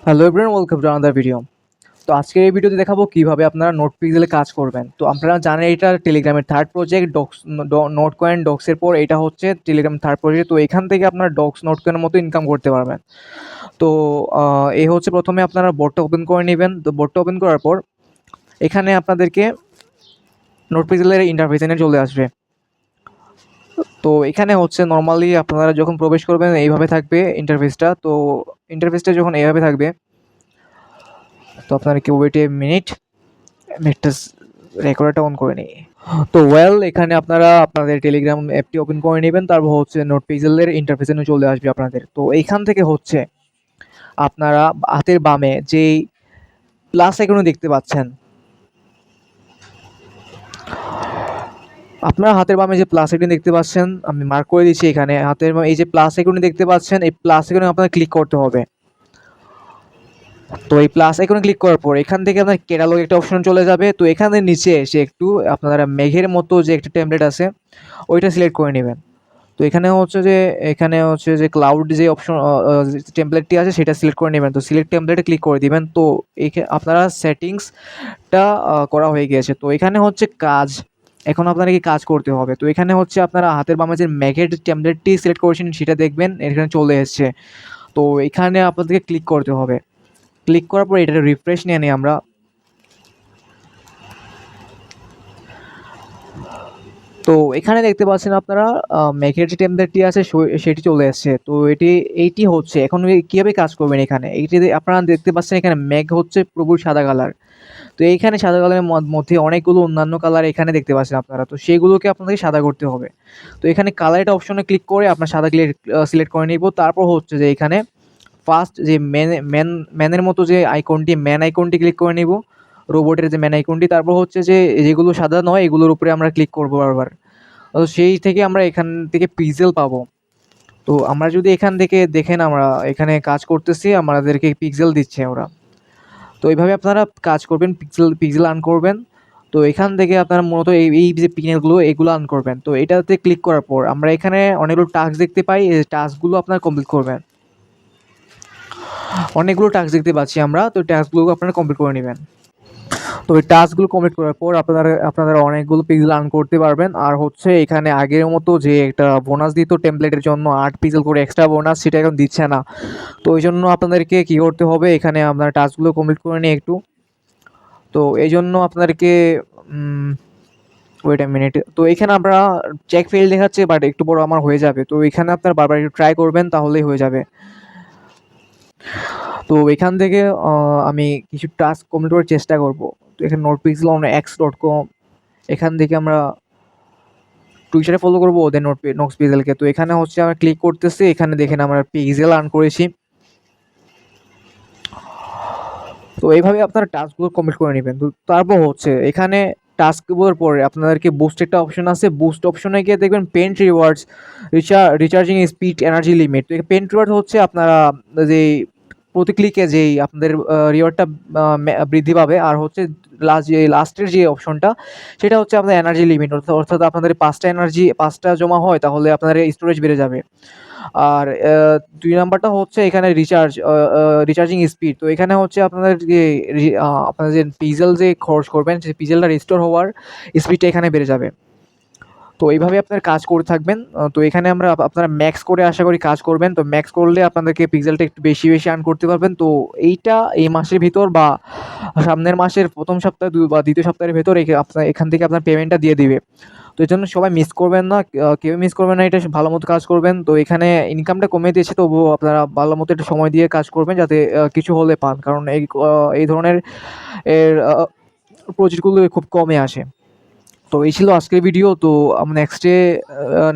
Hello everyone, welcome to another video. তো আজকের এই ভিডিওতে দেখাবো কিভাবে আপনারা নোট পিক্সেলে কাজ করবেন। তো আপনারা জানেন এটা টেলিগ্রামের third project Dogs, Notcoin ডক্সের পর এটা হচ্ছে টেলিগ্রাম থার্ড প্রজেক্ট। তো এখান থেকে আপনারা ডক্স নোট কয়েনের মতো ইনকাম করতে পারবেন। তো এই হচ্ছে প্রথমে আপনারা বোর্ডটা ওপেন করে নেবেন। তো বোর্ডটা ওপেন করার পর এখানে আপনাদেরকে নোট পিক্সেলের ইন্টারফেসে চলে আসবে। তো এখানে হচ্ছে নর্মালি আপনারা যখন প্রবেশ করবেন এইভাবে থাকবে ইন্টারফেসটা। তো ইন্টারফেসটা যখন এইভাবে থাকবে, তো আপনারা কি ওয়েট এ মিনিট, নেটটা রেকর্ডারটা অন করে নিই। তো এখানে আপনারা আপনাদের টেলিগ্রাম অ্যাপটি ওপেন করে নেবেন, তারপর হচ্ছে নোট পিক্সেলের ইন্টারফেসে চলে আসবে আপনাদের। তো এইখান থেকে হচ্ছে আপনারা হাতের বামে যেই প্লাস আইকন দেখতে পাচ্ছেন, আপনারা হাতের বামে যে প্লাস আইকন দেখতে পাচ্ছেন, আমি মার্ক করে দিচ্ছি এখানে হাতের বামে এই যে প্লাস আইকন দেখতে পাচ্ছেন, এই প্লাস আইকনে আপনারা ক্লিক করতে হবে। তো এই প্লাস আইকনে ক্লিক করার পর এখান থেকে আপনার ক্যাটালগ একটা অপশন চলে যাবে। তো এখানে নিচে এসে একটু আপনারা মেঘের মতো যে একটা টেমপ্লেট আছে ওইটা সিলেক্ট করে নেবেন। তো এখানে হচ্ছে যে ক্লাউড যে অপশন টেমপ্লেটটি আছে সেটা সিলেক্ট করে নেবেন। তো সিলেক্ট টেমপ্লেটে ক্লিক করে দিবেন। তো আপনারা সেটিংসটা করা হয়ে গিয়েছে। তো এখানে হচ্ছে কাজ, এখন আপনাদেরকে কাজ করতে হবে। তো এখানে হচ্ছে আপনারা হাতের বামে যে মেঘের টেমপ্লেটটি সিলেক্ট করেছেন সেটা দেখবেন এখানে চলে এসছে। তো এখানে আপনাদেরকে ক্লিক করতে হবে। ক্লিক করার পর এটা রিফ্রেশ নিয়ে নিই আমরা। তো এখানে দেখতে পাচ্ছেন আপনারা মেঘের যে টেমপ্লেটটি আছে সেটি চলে এসছে। তো এইটি হচ্ছে এখন কীভাবে কাজ করবেন এখানে এইটি আপনারা দেখতে পাচ্ছেন এখানে মেঘ হচ্ছে প্রবল সাদা কালার। তো এইখানে সাদা কালারের মধ্যে অনেকগুলো অন্যান্য কালার এখানে দেখতে পাচ্ছেন আপনারা, তো সেগুলোকে আপনাদেরকে সাদা করতে হবে। তো এখানে কালার এটা অপশনে ক্লিক করে আপনার সাদা সিলেক্ট করে নিব। তারপর হচ্ছে যে এখানে ফার্স্ট যে ম্যানের মতো যে আইকনটি, ম্যান আইকনটি ক্লিক করে নিব, রোবটের যে ম্যান আইকনটি। তারপর হচ্ছে যে যেগুলো সাদা নয় এগুলোর উপরে আমরা ক্লিক করব বারবার। তো সেই থেকে আমরা এখান থেকে পিক্সেল পাবো। তো আমরা যদি এখান থেকে দেখেন আমরা এখানে কাজ করতেছি, আমাদেরকে পিক্সেল দিচ্ছে ওরা। তো এইভাবে আপনারা কাজ করবেন, পিক্সেল আর্ন করবেন। তো এখান থেকে আপনারা মূলত এই যে পিনেলগুলো এগুলো আর্ন করবেন। তো এটাতে ক্লিক করার পর আমরা এখানে অনেকগুলো টাস্ক দেখতে পাই, এই টাস্কগুলো আপনারা কমপ্লিট করবেন। অনেকগুলো টাস্ক দেখতে পাচ্ছি আমরা, তো টাস্কগুলো আপনারা কমপ্লিট করে নেবেন। তো এই টাস্কগুলো কমপ্লিট করার পর আপনারা অনেকগুলো পিক্সেল আর্ন করতে পারবেন। আর হচ্ছে এখানে আগের মতো যে একটা বোনাস দিত টেমপ্লেটের জন্য 8 পিক্সেল করে এক্সট্রা বোনাস, সেটা এখন দিচ্ছে না। তো ওই জন্য আপনাদেরকে কী করতে হবে, এখানে আপনার টাস্কগুলো কমপ্লিট করে নিয়ে একটু, তো এই জন্য আপনাদেরকে ওয়েট এ মিনিট। তো এখানে আমরা চেক ফেল দেখাচ্ছে, বাট একটু বড় আমার হয়ে যাবে। তো এখানে আপনারা বারবার একটু ট্রাই করবেন, তাহলেই হয়ে যাবে। তো এখান থেকে আমি কিছু টাস্ক কমপ্লিট করার চেষ্টা করব। তো এখানে notepixelonx.com, এখান থেকে আমরা টুইটারে ফলো করবো ওদের নোটস পিক্সেলকে। তো এখানে হচ্ছে আমরা ক্লিক করতেছি, এখানে দেখেন আমরা পিক্সেল আর্ন করেছি। তো এইভাবে আপনারা টাস্কগুলো কমপ্লিট করে নেবেন। তো তারপর হচ্ছে এখানে টাস্কগুলোর পরে আপনাদেরকে বুস্ট একটা অপশন আছে, বুস্ট অপশনে গিয়ে দেখবেন paint rewards, recharging speed, energy limit. তো পেন্ট রিওয়ার্ড হচ্ছে আপনারা যে প্রতি ক্লিকে যেই আপনাদের রিওয়ার্ডটা বৃদ্ধি পাবে। আর হচ্ছে লাস্টের যে অপশনটা সেটা হচ্ছে আপনাদের এনার্জি লিমিট, অর্থাৎ আপনাদের 5টা জমা হয় তাহলে আপনাদের স্টোরেজ বেড়ে যাবে। আর 2 নাম্বারটা হচ্ছে এখানে রিচার্জিং স্পিড। তো এখানে হচ্ছে আপনাদের আপনারা যে পিক্সেল যে খরচ করবেন সেই পিক্সেলটা রিস্টোর হওয়ার স্পিডটা এখানে বেড়ে যাবে। তো এইভাবে আপনার কাজ করে থাকবেন। তো এখানে আপনারা ম্যাক্স করে আশা করি কাজ করবেন। তো ম্যাক্স করলে আপনাদেরকে পিক্সেলটা একটু বেশি আর্ন করতে পারবেন। তো এইটা এই মাসের ভিতর বা সামনের মাসের 1ম সপ্তাহে বা 2য় সপ্তাহের ভেতর এখান থেকে আপনার পেমেন্টটা দিয়ে দিবে। তো এর জন্য সবাই মিস করবেন না, কেউ মিস করবেন না, এটা ভালো মতো কাজ করবেন। তো এখানে ইনকামটা কমিয়ে দিয়েছে, তবুও আপনারা ভালো মতো একটু সময় দিয়ে কাজ করবেন যাতে কিছু হলে পান, কারণ এই ধরনের প্রজেক্টগুলো খুব কমে আসে। তো এই ছিল আজকের ভিডিও। তো আমরা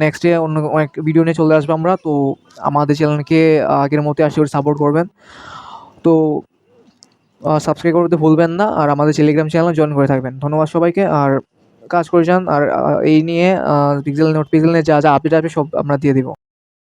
নেক্সটে অন্য অনেক ভিডিও নিয়ে চলে আসবো আমরা। তো আমাদের চ্যানেলকে আগের মতো আশা করি সাপোর্ট করবেন। তো সাবস্ক্রাইব করতে ভুলবেন না, আর আমাদের টেলিগ্রাম চ্যানেল জয়েন করে থাকবেন। ধন্যবাদ সবাইকে, আর কাজ করে যান। আর এই নিয়ে পিক্সেল নিয়ে যা আপডেট আসবে সব আমরা দিয়ে দিব।